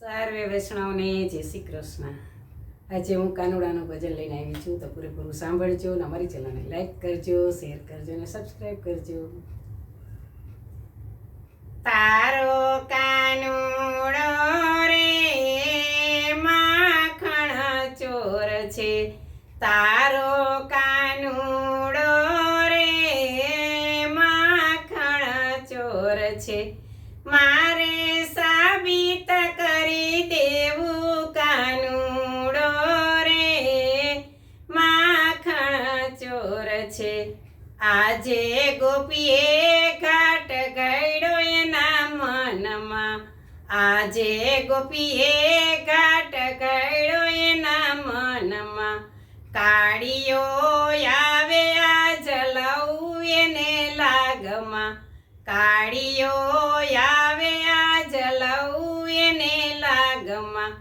સર્વે વૈષ્ણવને જય શ્રી કૃષ્ણ। આજે હું કાનુડાનું ભજન લઈને આવી છું, તો પૂરેપૂરું સાંભળજો અને અમારી ચેનલને લાઈક કરજો, શેર કરજો અને સબસ્ક્રાઈબ કરજો। તારો કાનુડો રે માખણ ચોર છે, તારો કાનુડો રે માખણ ચોર છે, મારે સાબિત કરી દેવું કાનુડો રે માખણ ચોર છે। આજે ગોપીએ ઘાટ ઘડ્યો એના મનમાં, આજે ગોપીએ ઘાટ ઘડ્યો એના મનમાં, કાળીયો આવે આજ લઉં એને લાગમાં, કાળીયો આવે આજ લઉં એને લાગમાં,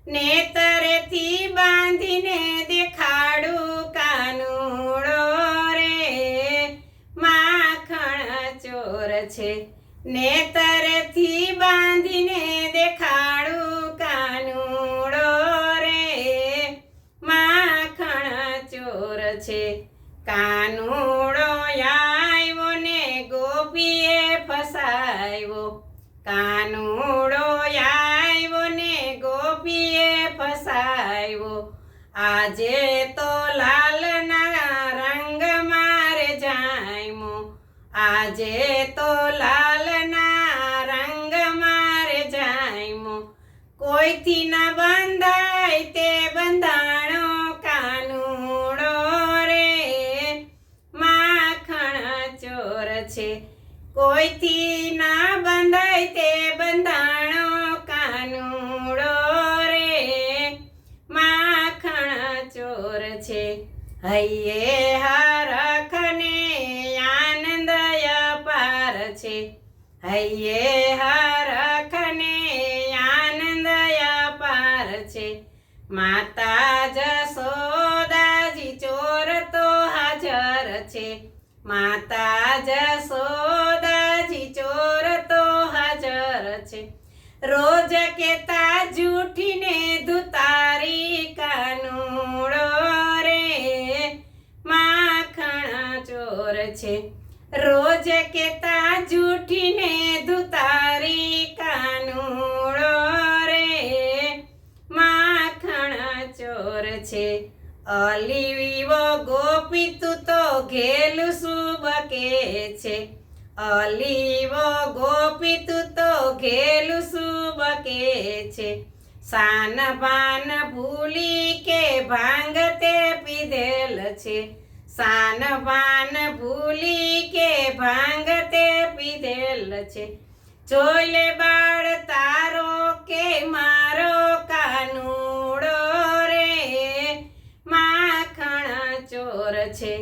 નેતરેથી બાંધીને દેખાડું કાનુડો રે માખણ ચોર છે, નેતરેથી બાંધીને દેખાડું કાનુડો રે માખણ ચોર છે। કાનુડો આવ્યો ને ગોપીએ ફસાયો, કાનુડો આવ્યો ને ગોપીએ ફસાયો, આજે તો લાલના રંગ મારે જામ્યો, આજે તો લાલના રંગ મારે જામ્યો, કોઈથી ના બંધાય તે બંધાણો કાનુડો રે માખણ ચોર છે, કોઈથી ના બંધાય તે બંધાણો કાનુડો રે માખણ ચોર છે। હૈયે હરખને આનંદ અપાર છે, હૈયે હરખને આનંદ અપાર છે, માતા જશોદાજી ચોર તો હાજર છે, માતા જશોદાજી ચોર તો હાજર છે, રોજ કેતા જૂઠીને ધુતારી કાનુડો રે માખણ ચોર છે, રોજ કેતા જૂઠીને ધુતારી કાનુડો રે માખણ ચોર છે। અલીવો ગોપી તું તો ઘેલું સુબકે છે, અલીવો ગોપી તું તો ઘેલું સુબકે છે, સાન પાન ભૂલી કે ભાંગ તે પીધેલ છે, સાન પાન ભૂલી કે ભાંગ તે પીધેલ છે, જોઈ લે બાળ તારો કે મારો કાનુડો રે માખણ ચોર છે,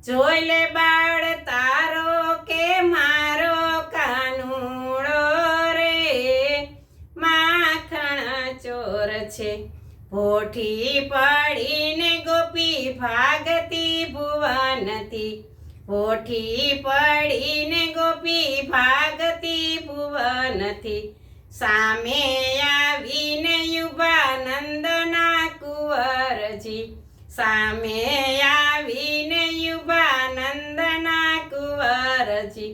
જોઈ લે બાળ તારો કે મારો કાનુડો રે માખણ ચોર છે। પોઠી પડીને ગોપી ભાગતી ભુવનથી, પોઠી પડીને ગોપી ભાગતી ભુવનથી, સામે આવીને યુવા નંદના કુંવરજી, સામે આવીને યુવા નંદના કુંવરજી,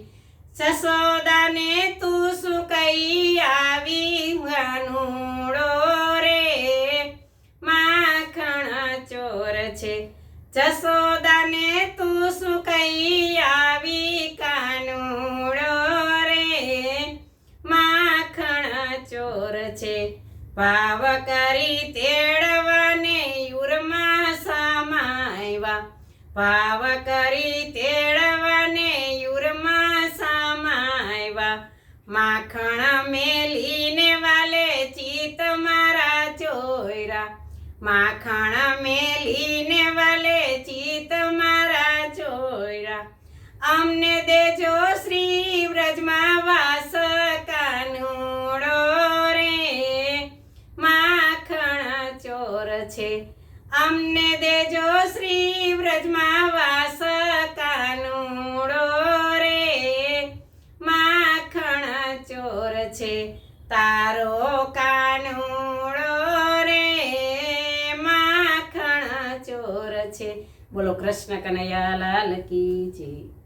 જશોદાને તું શું કઈ આવી કાનુડો રે માખણ ચોર છે, જશોદાને તું શું કઈ આવી કાનુડો રે માખણ ચોર છે, ભાવ કરી તેડવાને યુરમાં સમાયવા, ભાવ કરી તેડવાને યુરમાં સમાયવા, માખણ મેલીને વાલે ચિત મારા ચોયરા, માખણ મેલીને વાલે ચિત મારા ચોયરા, અમને દેજો શ્રી વ્રજમાં વાસ કાનુડો રે માખણ ચોર છે, અમને દેજો શ્રી વ્રજમાં વાસ કાનુડો રે માખણ ચોર છે, તારો કાનુ છે. બોલો કૃષ્ણ કનૈયા લાલ કી જય.